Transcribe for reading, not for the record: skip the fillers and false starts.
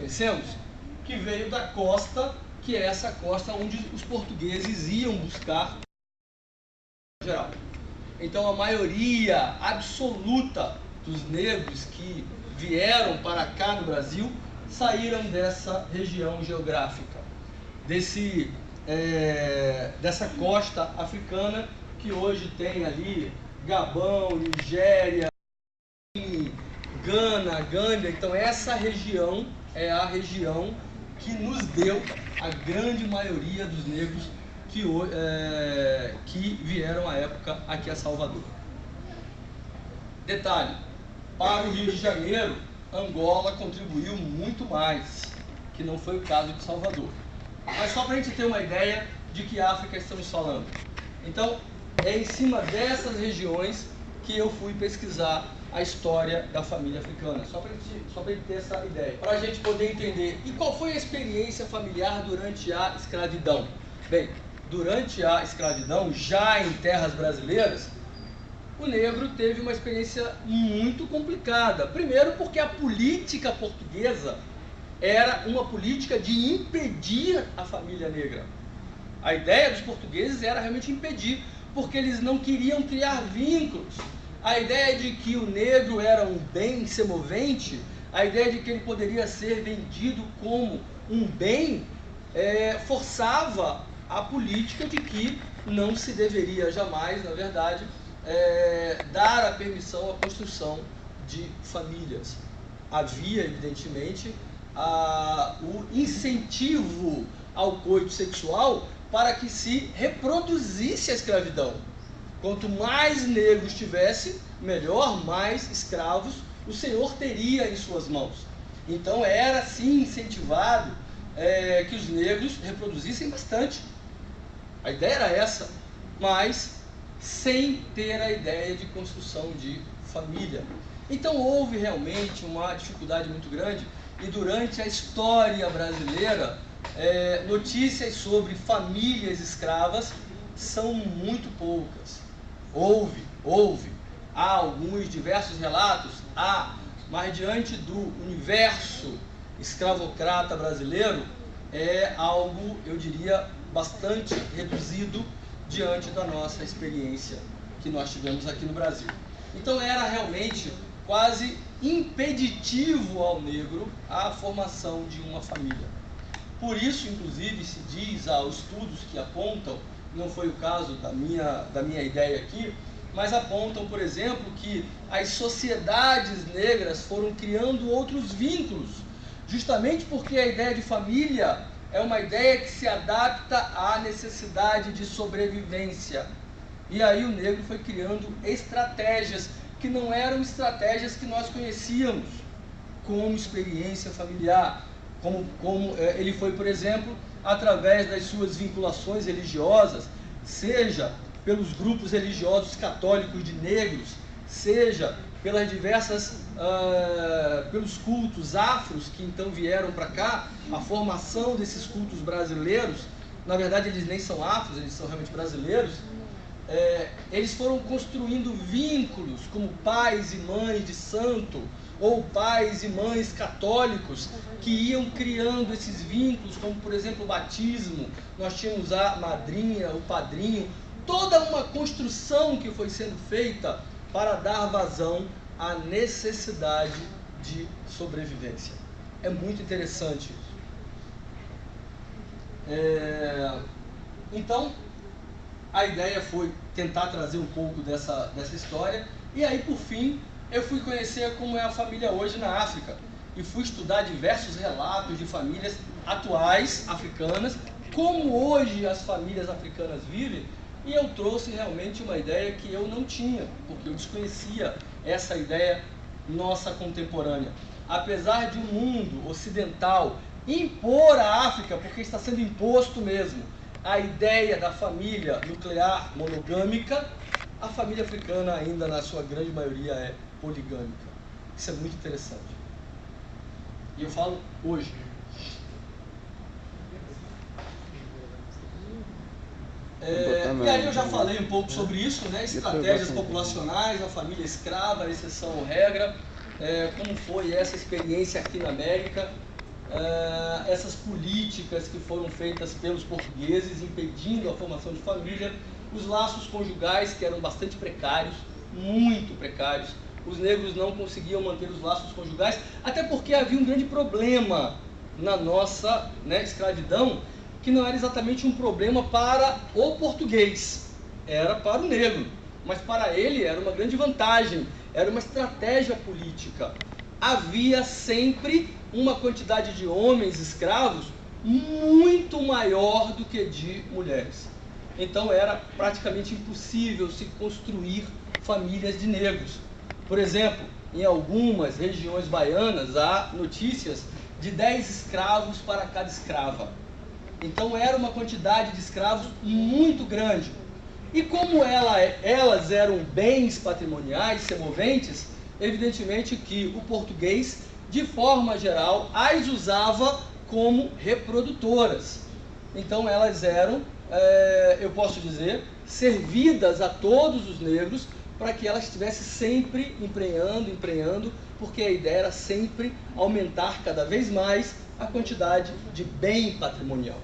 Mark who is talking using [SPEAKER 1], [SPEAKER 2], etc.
[SPEAKER 1] conhecemos, que veio da costa, que é essa costa onde os portugueses iam buscar geral. Então a maioria absoluta dos negros que vieram para cá no Brasil saíram dessa região geográfica, dessa costa africana que hoje tem ali Gabão, Nigéria, Gana, Gâmbia. Então essa região é a região que nos deu a grande maioria dos negros que vieram à época aqui a Salvador. Detalhe, para o Rio de Janeiro, Angola contribuiu muito mais, que não foi o caso de Salvador. Mas só para a gente ter uma ideia de que África estamos falando. Então, é em cima dessas regiões que eu fui pesquisar a história da família africana, só para a gente ter essa ideia, para a gente poder entender. E qual foi a experiência familiar durante a escravidão? Bem, durante a escravidão, já em terras brasileiras, o negro teve uma experiência muito complicada. Primeiro porque a política portuguesa era uma política de impedir a família negra. A ideia dos portugueses era realmente impedir, porque eles não queriam criar vínculos. A ideia de que o negro era um bem semovente, a ideia de que ele poderia ser vendido como um bem, forçava a política de que não se deveria jamais, na verdade, dar a permissão à construção de famílias. Havia, evidentemente, o incentivo ao coito sexual para que se reproduzisse a escravidão. Quanto mais negros tivesse, melhor, mais escravos o senhor teria em suas mãos. Então era sim incentivado que os negros reproduzissem bastante. A ideia era essa, mas sem ter a ideia de construção de família. Então houve realmente uma dificuldade muito grande, e durante a história brasileira, notícias sobre famílias escravas são muito poucas. Há alguns diversos relatos, mas diante do universo escravocrata brasileiro, é algo, eu diria, bastante reduzido diante da nossa experiência que nós tivemos aqui no Brasil. Então era realmente quase impeditivo ao negro a formação de uma família. Por isso, inclusive, se diz, há estudos que apontam, não foi o caso da minha ideia aqui, mas apontam, por exemplo, que as sociedades negras foram criando outros vínculos, justamente porque a ideia de família é uma ideia que se adapta à necessidade de sobrevivência. E aí o negro foi criando estratégias que não eram estratégias que nós conhecíamos como experiência familiar, como ele foi, por exemplo, através das suas vinculações religiosas, seja pelos grupos religiosos católicos de negros, seja pelas pelos cultos afros que então vieram para cá, a formação desses cultos brasileiros. Na verdade eles nem são afros, eles são realmente brasileiros. Eles foram construindo vínculos como pais e mães de santo, ou pais e mães católicos, que iam criando esses vínculos, como por exemplo o batismo. Nós tínhamos a madrinha, o padrinho, toda uma construção que foi sendo feita para dar vazão à necessidade de sobrevivência. É muito interessante isso. Então, a ideia foi tentar trazer um pouco dessa história, e aí, por fim, eu fui conhecer como é a família hoje na África, e fui estudar diversos relatos de famílias atuais africanas, como hoje as famílias africanas vivem, e eu trouxe realmente uma ideia que eu não tinha, porque eu desconhecia essa ideia nossa contemporânea. Apesar de o mundo ocidental impor à África, porque está sendo imposto mesmo, a ideia da família nuclear monogâmica, a família africana ainda, na sua grande maioria, é poligâmica. Isso é muito interessante. E eu falo hoje. E aí eu já falei um pouco sobre isso, né? Estratégias populacionais, a família escrava, exceção ou regra, como foi essa experiência aqui na América. essas políticas que foram feitas pelos portugueses, impedindo a formação de família, os laços conjugais, que eram bastante precários, muito precários. Os negros não conseguiam manter os laços conjugais, até porque havia um grande problema na nossa escravidão, que não era exatamente um problema para o português, era para o negro, mas para ele era uma grande vantagem, era uma estratégia política. Havia sempre uma quantidade de homens escravos muito maior do que de mulheres. Então era praticamente impossível se construir famílias de negros. Por exemplo, em algumas regiões baianas há notícias de 10 escravos para cada escrava. Então era uma quantidade de escravos muito grande. E como elas eram bens patrimoniais, semoventes, evidentemente que o português, de forma geral, as usava como reprodutoras. Então elas eram, eu posso dizer, servidas a todos os negros para que elas estivessem sempre emprenhando, porque a ideia era sempre aumentar cada vez mais a quantidade de bem patrimonial.